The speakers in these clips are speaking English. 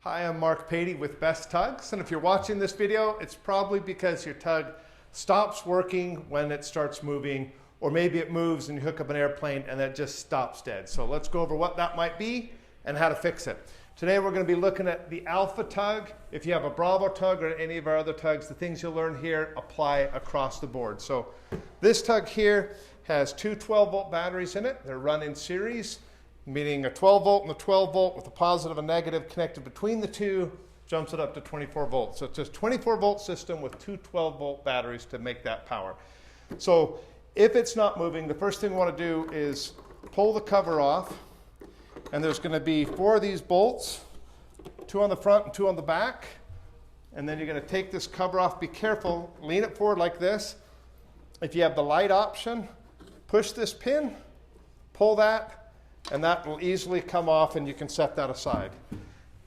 Hi, I'm Mark Patey with Best Tugs, and if you're watching this video, it's probably because your tug stops working when it starts moving, or maybe it moves and you hook up an airplane and it just stops dead. So let's go over what that might be and how to fix it. Today we're going to be looking at the Alpha tug. If you have a Bravo tug or any of our other tugs, the things you'll learn here apply across the board. So this tug here has two 12-volt batteries in it. They're run in series, meaning a 12-volt and a 12-volt with a positive and negative connected between the two jumps it up to 24 volts. So it's a 24-volt system with two 12-volt batteries to make that power. So if it's not moving, the first thing we want to do is pull the cover off. And there's going to be 4 of these bolts, 2 on the front and 2 on the back. And then you're going to take this cover off. Be careful. Lean it forward like this. If you have the light option, push this pin, pull that, and that will easily come off and you can set that aside.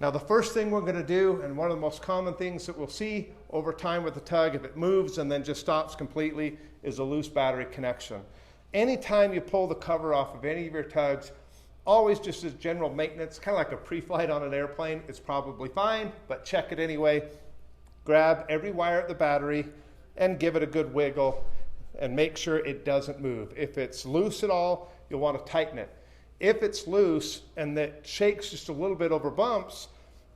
Now the first thing we're going to do, and one of the most common things that we'll see over time with the tug, if it moves and then just stops completely, is a loose battery connection. Anytime you pull the cover off of any of your tugs, always just as general maintenance, kind of like a pre-flight on an airplane, it's probably fine, but check it anyway. Grab every wire at the battery and give it a good wiggle and make sure it doesn't move. If it's loose at all, you'll want to tighten it. If it's loose and that shakes just a little bit over bumps,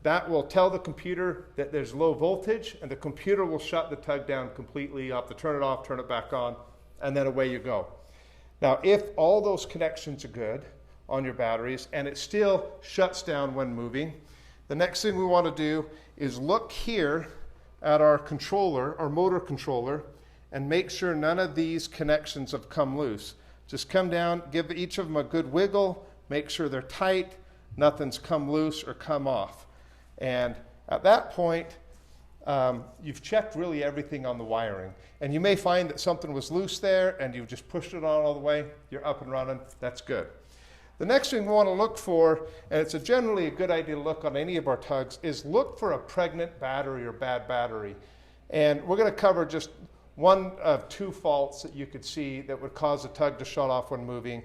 that will tell the computer that there's low voltage, and the computer will shut the tug down completely. You have to turn it off, turn it back on, and then away you go. Now, if all those connections are good on your batteries and it still shuts down when moving, the next thing we want to do is look here at our controller, our motor controller, and make sure none of these connections have come loose. Just come down, give each of them a good wiggle, make sure they're tight, nothing's come loose or come off. And at that point, you've checked really everything on the wiring. And you may find that something was loose there and you've just pushed it on all the way, you're up and running, that's good. The next thing we want to look for, and it's generally a good idea to look on any of our tugs, is look for a pregnant battery or bad battery. And we're going to cover just one of 2 faults that you could see that would cause a tug to shut off when moving.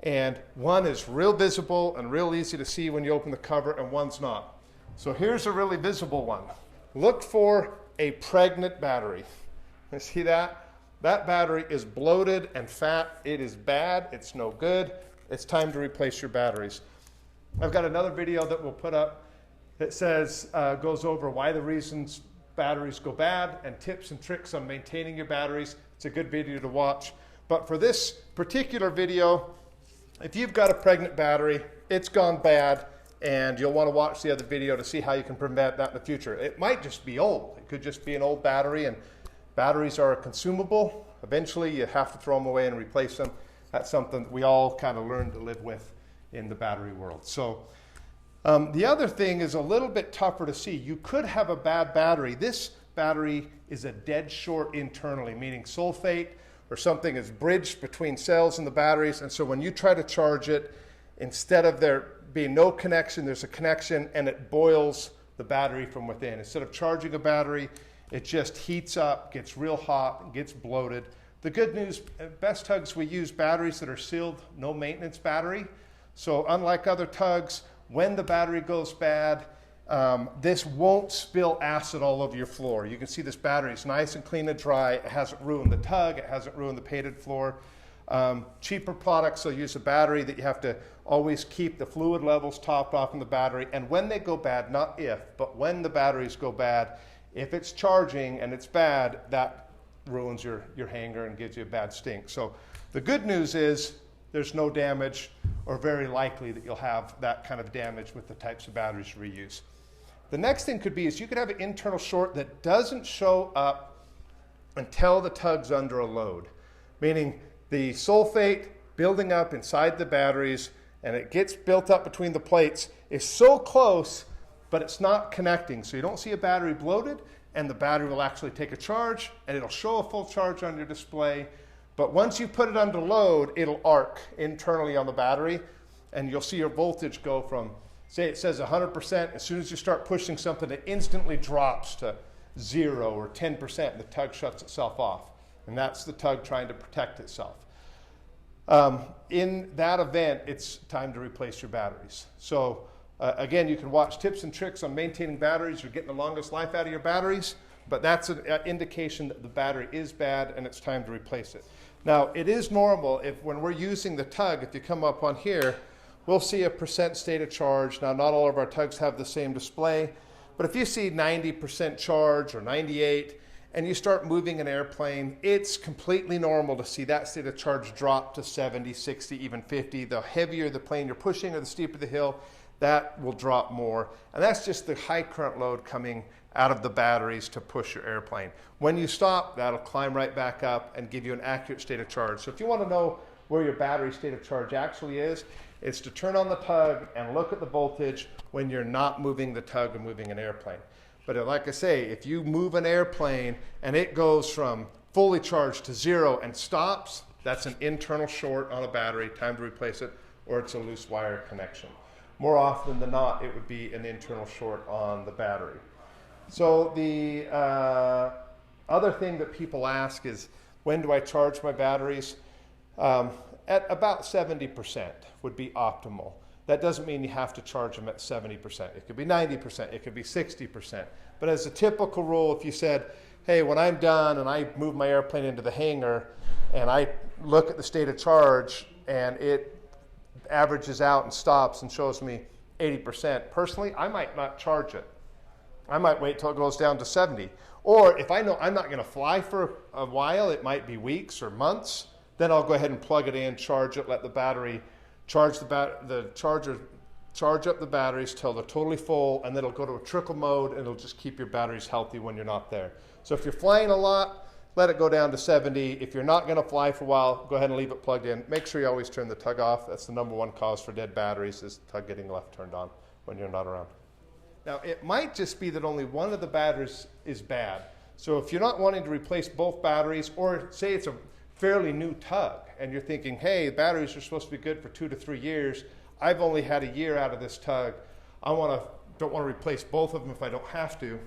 And one is real visible and real easy to see when you open the cover, and one's not. So here's a really visible one. Look for a pregnant battery. You see that? That battery is bloated and fat. It is bad. It's no good. It's time to replace your batteries. I've got another video that we'll put up that says, goes over why the reasons batteries go bad and tips and tricks on maintaining your batteries. It's a good video to watch. But for this particular video, if you've got a pregnant battery, it's gone bad, and you'll want to watch the other video to see how you can prevent that in the future. It might just be old. It could just be an old battery, and batteries are consumable. Eventually you have to throw them away and replace them. That's something that we all kind of learn to live with in the battery world. So the other thing is a little bit tougher to see. You could have a bad battery. This battery is a dead short internally, meaning sulfate or something is bridged between cells in the batteries. And so when you try to charge it, instead of there being no connection, there's a connection, and it boils the battery from within. Instead of charging a battery, it just heats up, gets real hot, and gets bloated. The good news, Best Tugs, we use batteries that are sealed, no maintenance battery. So unlike other tugs, when the battery goes bad, this won't spill acid all over your floor. You can see this battery is nice and clean and dry. It hasn't ruined the tug. It hasn't ruined the painted floor. Cheaper products will use a battery that you have to always keep the fluid levels topped off in the battery. And when they go bad, not if, but when the batteries go bad, if it's charging and it's bad, that ruins your hanger and gives you a bad stink. So the good news is there's no damage, or very likely that you'll have that kind of damage with the types of batteries you reuse. The next thing could be is you could have an internal short that doesn't show up until the tug's under a load, meaning the sulfate building up inside the batteries and it gets built up between the plates is so close, but it's not connecting. So you don't see a battery bloated, and the battery will actually take a charge, and it'll show a full charge on your display. But once you put it under load, it'll arc internally on the battery, and you'll see your voltage go from, say it says 100%, as soon as you start pushing something, it instantly drops to 0 or 10%, and the tug shuts itself off. And that's the tug trying to protect itself. In that event, it's time to replace your batteries. So Again, you can watch tips and tricks on maintaining batteries or getting the longest life out of your batteries, but that's an indication that the battery is bad and it's time to replace it. Now, it is normal if when we're using the tug, if you come up on here, we'll see a percent state of charge. Now, not all of our tugs have the same display, but if you see 90% charge or 98, and you start moving an airplane, it's completely normal to see that state of charge drop to 70, 60, even 50. The heavier the plane you're pushing or the steeper the hill, that will drop more. And that's just the high current load coming out of the batteries to push your airplane. When you stop, that'll climb right back up and give you an accurate state of charge. So if you want to know where your battery state of charge actually is, it's to turn on the tug and look at the voltage when you're not moving the tug and moving an airplane. But like I say, if you move an airplane and it goes from fully charged to 0 and stops, that's an internal short on a battery, time to replace it, or it's a loose wire connection. More often than not, it would be an internal short on the battery. So the other thing that people ask is, when do I charge my batteries? At about 70% would be optimal. That doesn't mean you have to charge them at 70%. It could be 90%, it could be 60%. But as a typical rule, if you said, hey, when I'm done and I move my airplane into the hangar and I look at the state of charge and it averages out and stops and shows me 80%, personally, I might not charge it. I might wait till it goes down to 70. Or if I know I'm not going to fly for a while, it might be weeks or months, then I'll go ahead and plug it in, charge it, let the battery charge charge up the batteries till they're totally full, and then it'll go to a trickle mode and it'll just keep your batteries healthy when you're not there. So if you're flying a lot, let it go down to 70. If you're not going to fly for a while, go ahead and leave it plugged in. Make sure you always turn the tug off. That's the #1 cause for dead batteries, is the tug getting left turned on when you're not around. Now, it might just be that only one of the batteries is bad. So if you're not wanting to replace both batteries, or say it's a fairly new tug and you're thinking, hey, batteries are supposed to be good for 2 to 3 years. I've only had a year out of this tug. Don't want to replace both of them if I don't have to.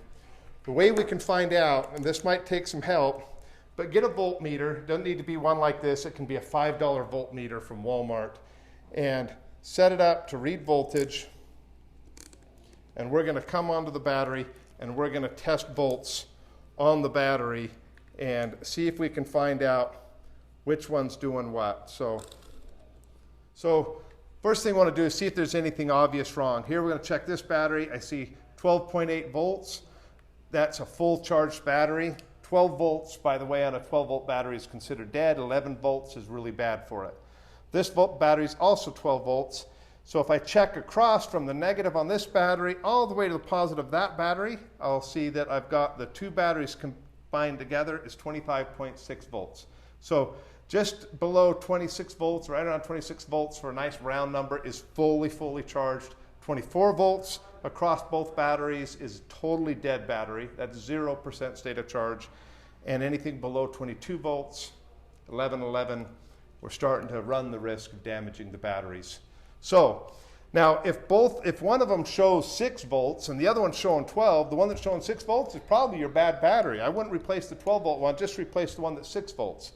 The way we can find out, and this might take some help, but get a voltmeter. Doesn't need to be one like this. It can be a $5 voltmeter from Walmart, and set it up to read voltage. And we're going to come onto the battery and we're going to test volts on the battery and see if we can find out which one's doing what. So first thing I want to do is see if there's anything obvious wrong. Here we're going to check this battery. I see 12.8 volts. That's a full charged battery. 12 volts, by the way, on a 12 volt battery is considered dead. 11 volts is really bad for it. This battery is also 12 volts. So if I check across from the negative on this battery all the way to the positive of that battery, I'll see that I've got the two batteries combined together is 25.6 volts. So just below 26 volts, right around 26 volts for a nice round number, is fully charged. 24 volts across both batteries is totally dead battery. That's 0% state of charge. And anything below 22 volts, 11, we're starting to run the risk of damaging the batteries. So now if one of them shows 6 volts and the other one's showing 12, the one that's showing 6 volts is probably your bad battery. I wouldn't replace the 12 volt one, just replace the one that's 6 volts.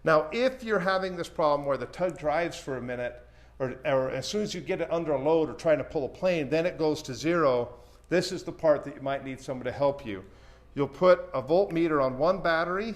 Now, if you're having this problem where the tug drives for a minute, or as soon as you get it under a load or trying to pull a plane, then it goes to 0, this is the part that you might need someone to help you. You'll put a voltmeter on one battery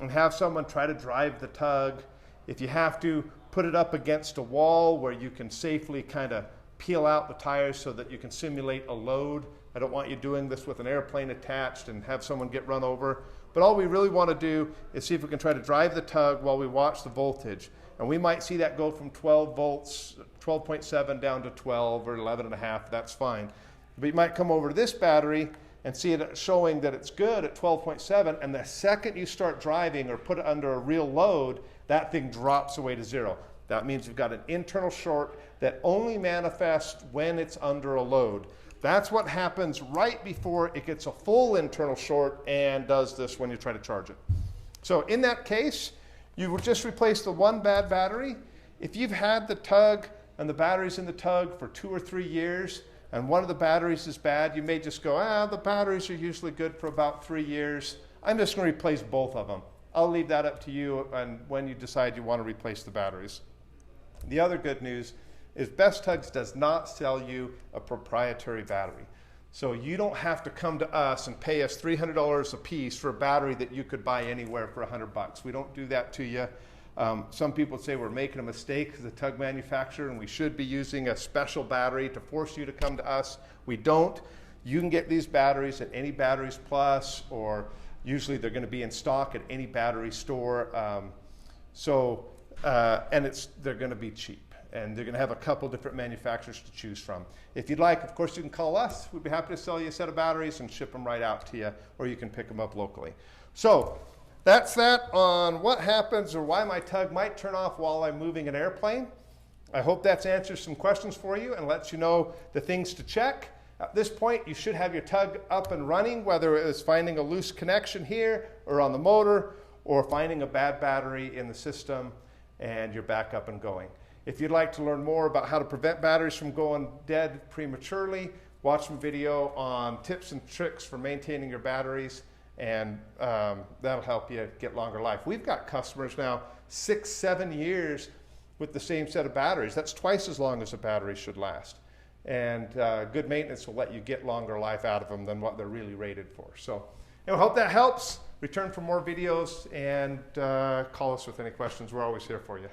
and have someone try to drive the tug. If you have to, put it up against a wall where you can safely kind of peel out the tires so that you can simulate a load. I don't want you doing this with an airplane attached and have someone get run over. But all we really want to do is see if we can try to drive the tug while we watch the voltage. And we might see that go from 12 volts, 12.7 down to 12 or 11.5, that's fine. But you might come over to this battery and see it showing that it's good at 12.7, and the second you start driving or put it under a real load, that thing drops away to 0. That means you've got an internal short that only manifests when it's under a load. That's what happens right before it gets a full internal short and does this when you try to charge it. So in that case, you would just replace the one bad battery. If you've had the tug and the batteries in the tug for 2 or 3 years and one of the batteries is bad, you may just go, the batteries are usually good for about 3 years. I'm just going to replace both of them. I'll leave that up to you and when you decide you want to replace the batteries. The other good news is Best Tugs does not sell you a proprietary battery. So you don't have to come to us and pay us $300 a piece for a battery that you could buy anywhere for $100. We don't do that to you. Some people say we're making a mistake as a tug manufacturer and we should be using a special battery to force you to come to us. We don't. You can get these batteries at any Batteries Plus, or usually they're going to be in stock at any battery store. And they're going to be cheap, and they're going to have a couple different manufacturers to choose from. If you'd like, of course, you can call us. We'd be happy to sell you a set of batteries and ship them right out to you, or you can pick them up locally. So that's that on what happens or why my tug might turn off while I'm moving an airplane. I hope that's answers some questions for you and lets you know the things to check. At this point, you should have your tug up and running, whether it is finding a loose connection here or on the motor, or finding a bad battery in the system, and you're back up and going. If you'd like to learn more about how to prevent batteries from going dead prematurely, watch some video on tips and tricks for maintaining your batteries, and that'll help you get longer life. We've got customers now 6-7 years with the same set of batteries. That's twice as long as a battery should last. And good maintenance will let you get longer life out of them than what they're really rated for. So I hope that helps. Return for more videos and call us with any questions. We're always here for you.